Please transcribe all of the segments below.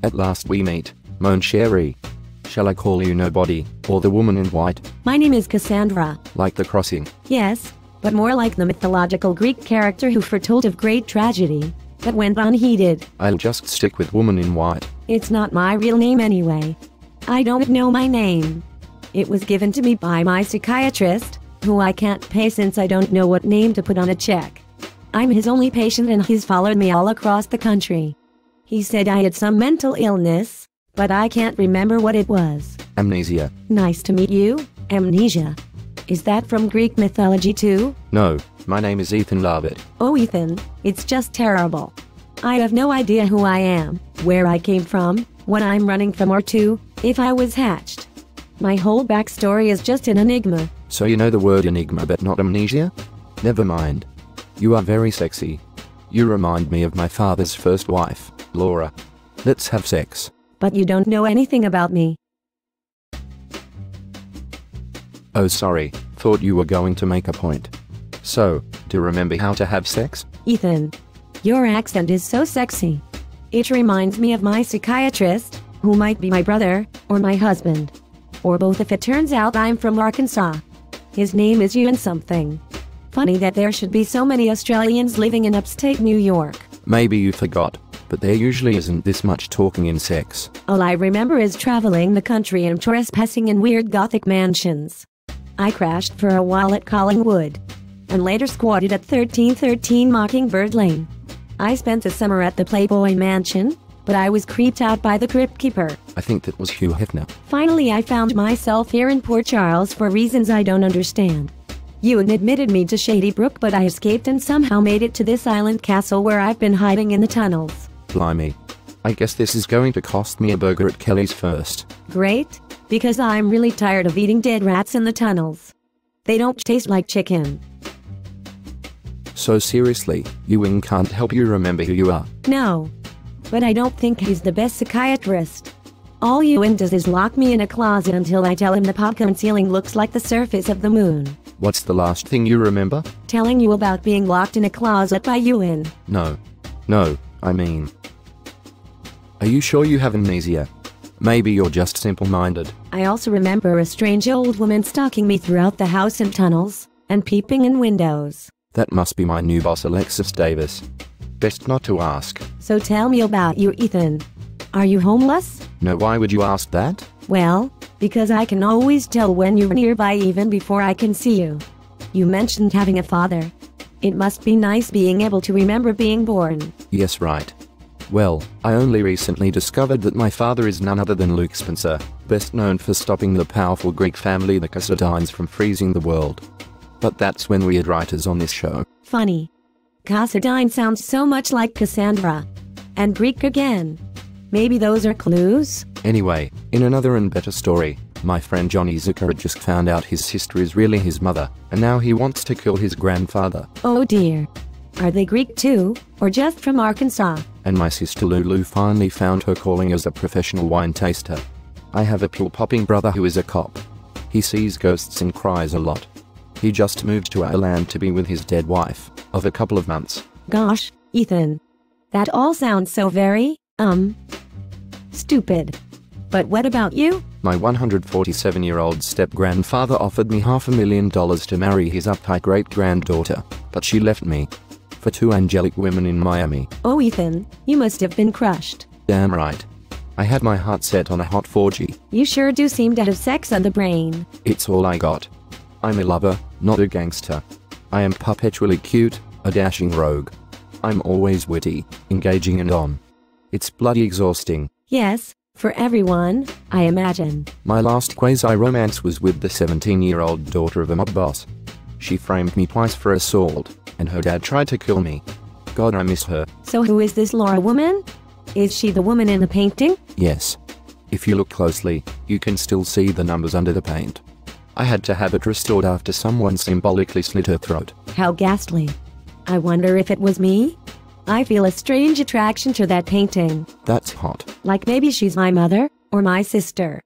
At last we meet, mon chéri. Shall I call you Nobody, or the woman in white? My name is Cassandra. Like the crossing. Yes, but more like the mythological Greek character who foretold of great tragedy, but went unheeded. I'll just stick with woman in white. It's not my real name anyway. I don't know my name. It was given to me by my psychiatrist, who I can't pay since I don't know what name to put on a check. I'm his only patient and he's followed me all across the country. He said I had some mental illness, but I can't remember what it was. Amnesia. Nice to meet you, Amnesia. Is that from Greek mythology too? No, my name is Ethan Lovett. Oh Ethan, it's just terrible. I have no idea who I am, where I came from, what I'm running from or to, if I was hatched. My whole backstory is just an enigma. So you know the word enigma but not amnesia? Never mind. You are very sexy. You remind me of my father's first wife, Laura. Let's have sex. But you don't know anything about me. Oh sorry, thought you were going to make a point. So, do you remember how to have sex? Ethan, your accent is so sexy. It reminds me of my psychiatrist, who might be my brother, or my husband. Or both if it turns out I'm from Arkansas. His name is Ewan something. Funny that there should be so many Australians living in upstate New York. Maybe you forgot, but there usually isn't this much talking in sex. All I remember is traveling the country and trespassing in weird gothic mansions. I crashed for a while at Collingwood, and later squatted at 1313 Mockingbird Lane. I spent the summer at the Playboy Mansion, but I was creeped out by the crypt keeper. I think that was Hugh Hefner. Finally I found myself here in Port Charles for reasons I don't understand. Ewan admitted me to Shady Brook but I escaped and somehow made it to this island castle where I've been hiding in the tunnels. Blimey. I guess this is going to cost me a burger at Kelly's first. Great, because I'm really tired of eating dead rats in the tunnels. They don't taste like chicken. So seriously, Ewan can't help you remember who you are? No. But I don't think he's the best psychiatrist. All Ewan does is lock me in a closet until I tell him the popcorn ceiling looks like the surface of the moon. What's the last thing you remember? Telling you about being locked in a closet by Ewan. No, I mean... Are you sure you have amnesia? Maybe you're just simple-minded. I also remember a strange old woman stalking me throughout the house and tunnels, and peeping in windows. That must be my new boss Alexis Davis. Best not to ask. So tell me about you, Ethan. Are you homeless? No, why would you ask that? Well, because I can always tell when you're nearby even before I can see you. You mentioned having a father. It must be nice being able to remember being born. Yes, right. Well, I only recently discovered that my father is none other than Luke Spencer, best known for stopping the powerful Greek family the Cassandrines from freezing the world. But that's when we had writers on this show. Funny. Cassandrine sounds so much like Cassandra. And Greek again. Maybe those are clues? Anyway, in another and better story, my friend Johnny Zucker had just found out his sister is really his mother, and now he wants to kill his grandfather. Oh dear. Are they Greek too, or just from Arkansas? And my sister Lulu finally found her calling as a professional wine taster. I have a pill-popping brother who is a cop. He sees ghosts and cries a lot. He just moved to our land to be with his dead wife, of a couple of months. Gosh, Ethan. That all sounds so very, stupid. But what about you? My 147-year-old step-grandfather offered me $500,000 to marry his uptight great-granddaughter, but she left me. For two angelic women in Miami. Oh Ethan, you must have been crushed. Damn right. I had my heart set on a hot 4G. You sure do seem to have sex on the brain. It's all I got. I'm a lover, not a gangster. I am perpetually cute, a dashing rogue. I'm always witty, engaging and on. It's bloody exhausting. Yes, for everyone, I imagine. My last quasi-romance was with the 17-year-old daughter of a mob boss. She framed me twice for assault, and her dad tried to kill me. God, I miss her. So who is this Laura woman? Is she the woman in the painting? Yes. If you look closely, you can still see the numbers under the paint. I had to have it restored after someone symbolically slit her throat. How ghastly. I wonder if it was me? I feel a strange attraction to that painting. That's hot. Like maybe she's my mother, or my sister.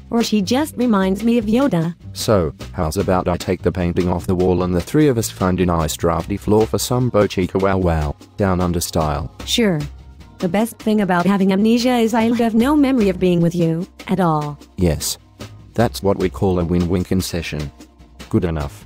Or she just reminds me of Yoda. So, how's about I take the painting off the wall and the three of us find a nice drafty floor for some bochica wow wow, down under style. Sure. The best thing about having amnesia is I have no memory of being with you, at all. Yes. That's what we call a win-win concession. Good enough.